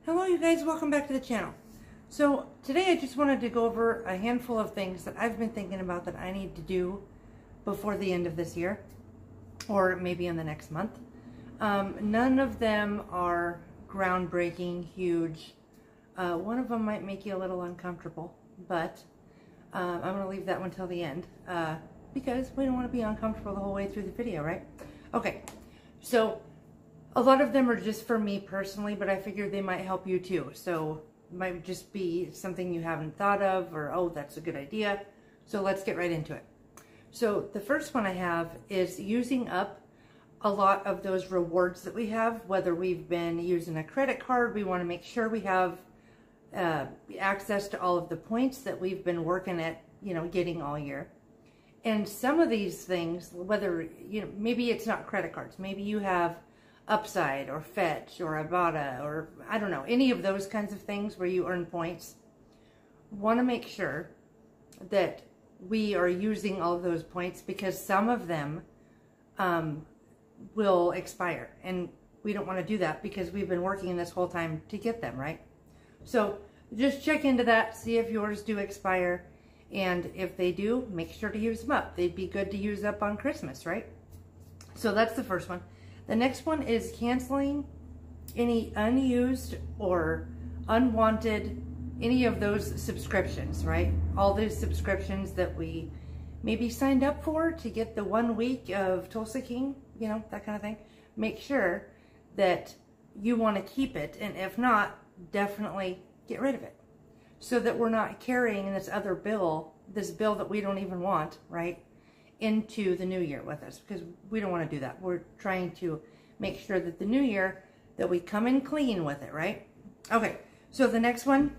Hello you guys, welcome back to the channel. So today I just wanted to go over a handful of things that I've been thinking about that I need to do before the end of this year, or maybe in the next month. None of them are groundbreaking, huge. One of them might make you a little uncomfortable, but I'm going to leave that one till the end because we don't want to be uncomfortable the whole way through the video, right? Okay, so a lot of them are just for me personally, but I figured they might help you too. So it might just be something you haven't thought of, or, oh, that's a good idea. So let's get right into it. So the first one I have is using up a lot of those rewards that we have, whether we've been using a credit card, we want to make sure we have access to all of the points that we've been working at, getting all year. And some of these things, whether, maybe it's not credit cards, maybe you have Upside or Fetch or Ibotta or I don't know, any of those kinds of things where you earn points. Want to make sure that we are using all of those points because some of them will expire, and we don't want to do that because we've been working this whole time to get them, right? So just check into that, see if yours do expire, and if they do, make sure to use them up. They'd be good to use up on Christmas, right? So that's the first one. The next one is canceling any unused or unwanted, any of those subscriptions, right? All those subscriptions that we maybe signed up for to get the 1 week of Tulsa King, that kind of thing. Make sure that you want to keep it, and if not, definitely get rid of it so that we're not carrying this other bill, this bill that we don't even want, right, into the new year with us, because we don't want to do that. We're trying to make sure that the new year that we come in clean with it, right? Okay, so the next one,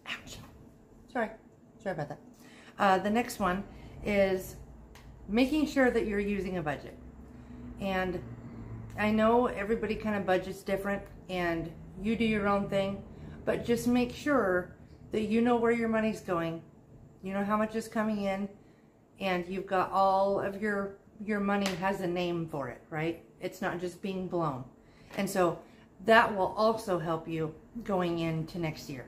ouch, sorry about that. The next one is making sure that you're using a budget. And I know everybody kind of budgets different and you do your own thing, but just make sure that you know where your money's going, you know how much is coming in, and you've got all of your money has a name for it, right? It's not just being blown. And so that will also help you going into next year.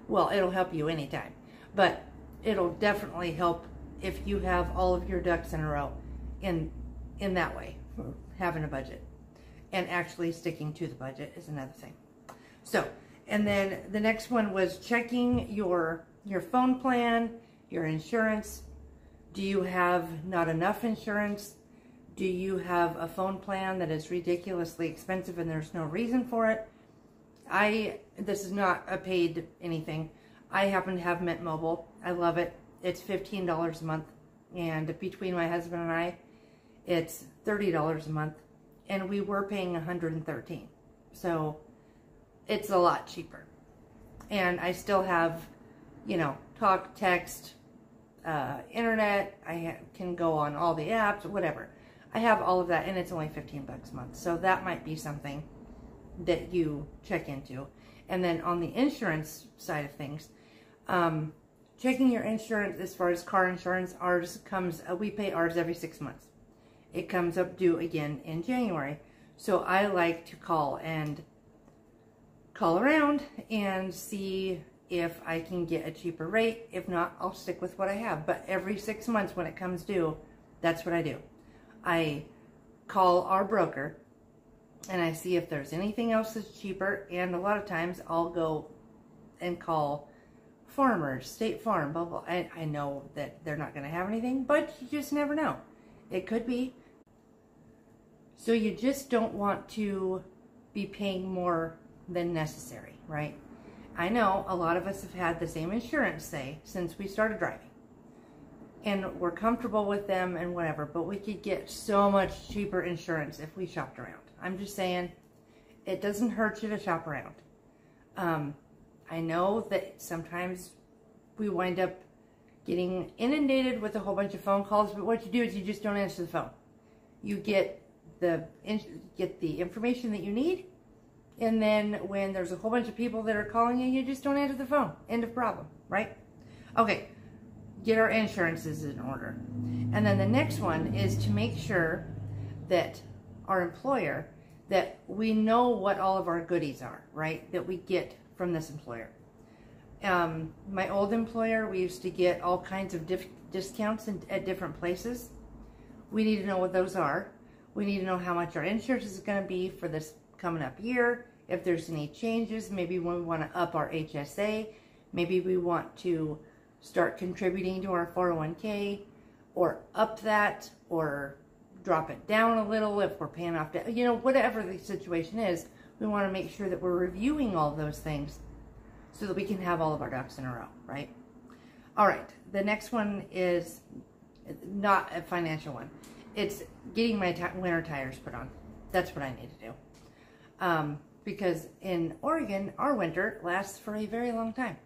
Well, it'll help you anytime, but it'll definitely help if you have all of your ducks in a row in that way, having a budget. And actually sticking to the budget is another thing. So, and then the next one was checking your phone plan, your insurance. Do you have not enough insurance? Do you have a phone plan that is ridiculously expensive and there's no reason for it? This is not a paid anything. I happen to have Mint Mobile. I love it. It's $15 a month. And between my husband and I, it's $30 a month. And we were paying $113. So it's a lot cheaper. And I still have, talk, text, internet. I can go on all the apps, whatever. I have all of that, and it's only $15 a month. So that might be something that you check into. And then on the insurance side of things, checking your insurance as far as car insurance, ours comes, we pay ours every 6 months. It comes up due again in January. So I like to call around and see if I can get a cheaper rate. If not, I'll stick with what I have. But every 6 months when it comes due, that's what I do. I call our broker and I see if there's anything else that's cheaper. And a lot of times I'll go and call Farmers, State Farm, blah, blah. I know that they're not going to have anything, but you just never know. It could be. So you just don't want to be paying more than necessary, right? I know a lot of us have had the same insurance, say, since we started driving. And we're comfortable with them and whatever, but we could get so much cheaper insurance if we shopped around. I'm just saying, it doesn't hurt you to shop around. I know that sometimes we wind up getting inundated with a whole bunch of phone calls, but what you do is you just don't answer the phone. You get the information that you need, and then when there's a whole bunch of people that are calling you, you just don't answer the phone. End of problem, right? Okay, get our insurances in order. And then the next one is to make sure that our employer, that we know what all of our goodies are, right? That we get from this employer. My old employer, we used to get all kinds of discounts at different places. We need to know what those are. We need to know how much our insurance is going to be for this coming up year. If there's any changes, maybe when we want to up our HSA, maybe we want to start contributing to our 401k, or up that, or drop it down a little if we're paying off debt. You know, whatever the situation is, we want to make sure that we're reviewing all those things so that we can have all of our ducks in a row, right? All right, the next one is not a financial one. It's getting my winter tires put on. That's what I need to do. Because in Oregon, our winter lasts for a very long time.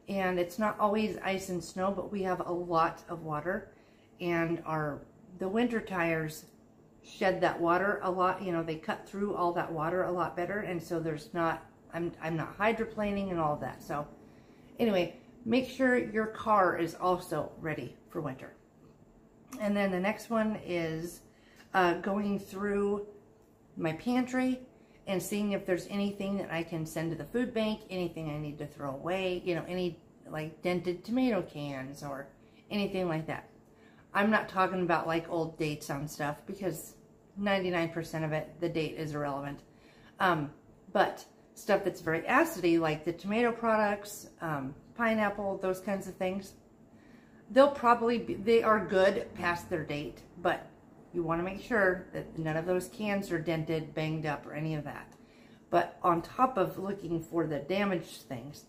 And it's not always ice and snow, but we have a lot of water. And the winter tires shed that water a lot. You know, they cut through all that water a lot better. And so there's not, I'm not hydroplaning and all of that. So anyway, make sure your car is also ready for winter. And then the next one is going through my pantry and seeing if there's anything that I can send to the food bank, anything I need to throw away, you know, any like dented tomato cans or anything like that. I'm not talking about like old dates on stuff, because 99% of it, the date is irrelevant. But stuff that's very acidy, like the tomato products, pineapple, those kinds of things, they'll probably be, they are good past their date, but you want to make sure that none of those cans are dented, banged up, or any of that. But on top of looking for the damaged things,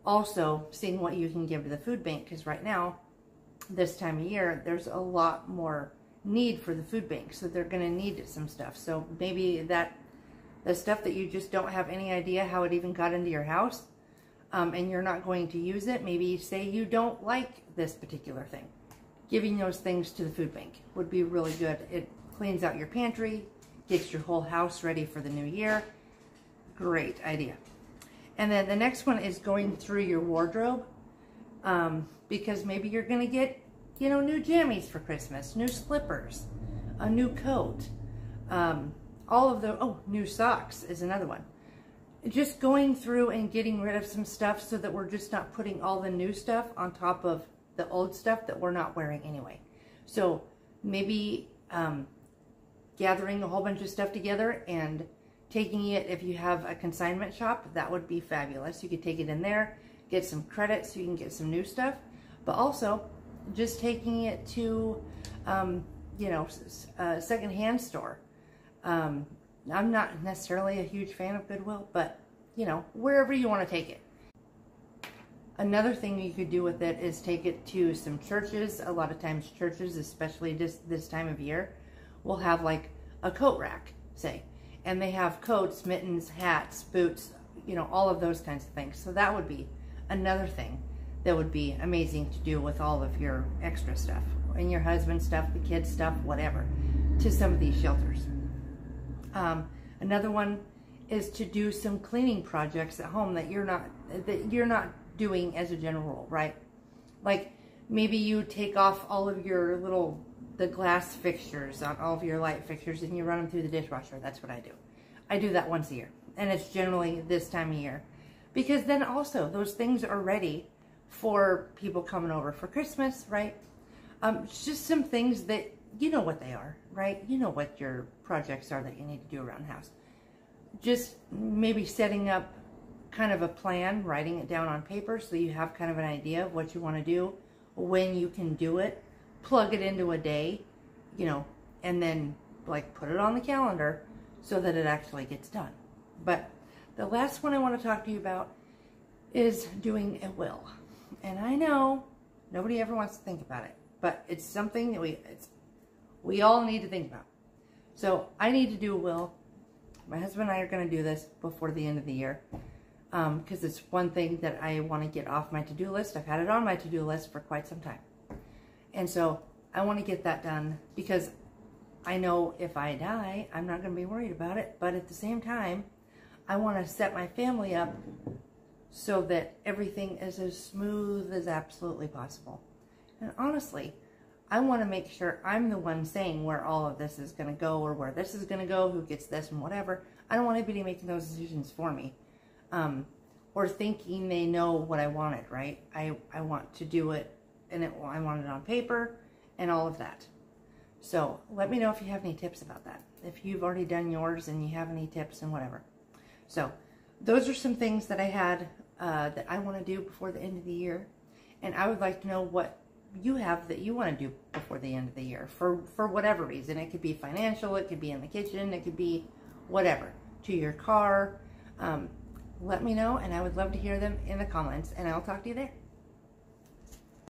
also seeing what you can give to the food bank, because right now, this time of year, there's a lot more need for the food bank, so they're going to need some stuff. So maybe the stuff that you just don't have any idea how it even got into your house, and you're not going to use it, maybe say you don't like this particular thing. Giving those things to the food bank would be really good. It cleans out your pantry, gets your whole house ready for the new year. Great idea. And then the next one is going through your wardrobe, because maybe you're going to get, you know, new jammies for Christmas, new slippers, a new coat, new socks is another one. Just going through and getting rid of some stuff so that we're just not putting all the new stuff on top of the old stuff that we're not wearing anyway. So maybe gathering a whole bunch of stuff together and taking it, if you have a consignment shop, that would be fabulous. You could take it in there, get some credit so you can get some new stuff, but also just taking it to, you know, a secondhand store. I'm not necessarily a huge fan of Goodwill, but, you know, wherever you want to take it. Another thing you could do with it is take it to some churches. A lot of times churches, especially this time of year, will have like a coat rack, say. And they have coats, mittens, hats, boots, you know, all of those kinds of things. So that would be another thing that would be amazing to do with all of your extra stuff. And your husband's stuff, the kids' stuff, whatever, to some of these shelters. Another one is to do some cleaning projects at home that you're not doing as a general rule, right? Like maybe you take off all of your the glass fixtures on all of your light fixtures and you run them through the dishwasher. That's what I do. I do that once a year, and it's generally this time of year, because then also those things are ready for people coming over for Christmas, right? It's just some things that you know what they are, right? You know what your projects are that you need to do around the house. Just maybe setting up kind of a plan, writing it down on paper so you have kind of an idea of what you want to do, when you can do it, plug it into a day, you know, and then like put it on the calendar so that it actually gets done. But the last one I want to talk to you about is doing a will. And I know nobody ever wants to think about it, but it's something that we all need to think about. So I need to do a will. My husband and I are going to do this before the end of the year, because it's one thing that I want to get off my to-do list. I've had it on my to-do list for quite some time. And so I want to get that done, because I know if I die, I'm not going to be worried about it. But at the same time, I want to set my family up so that everything is as smooth as absolutely possible. And honestly, I want to make sure I'm the one saying where all of this is going to go, or where this is going to go, who gets this and whatever. I don't want anybody making those decisions for me, or thinking they know what I wanted, right? I want to do it, and I want it on paper and all of that. So let me know if you have any tips about that. If you've already done yours and you have any tips and whatever. So those are some things that I had that I want to do before the end of the year. And I would like to know what you have that you want to do before the end of the year for whatever reason. It could be financial, it could be in the kitchen, it could be whatever, to your car. Let me know, and I would love to hear them in the comments, and I'll talk to you there.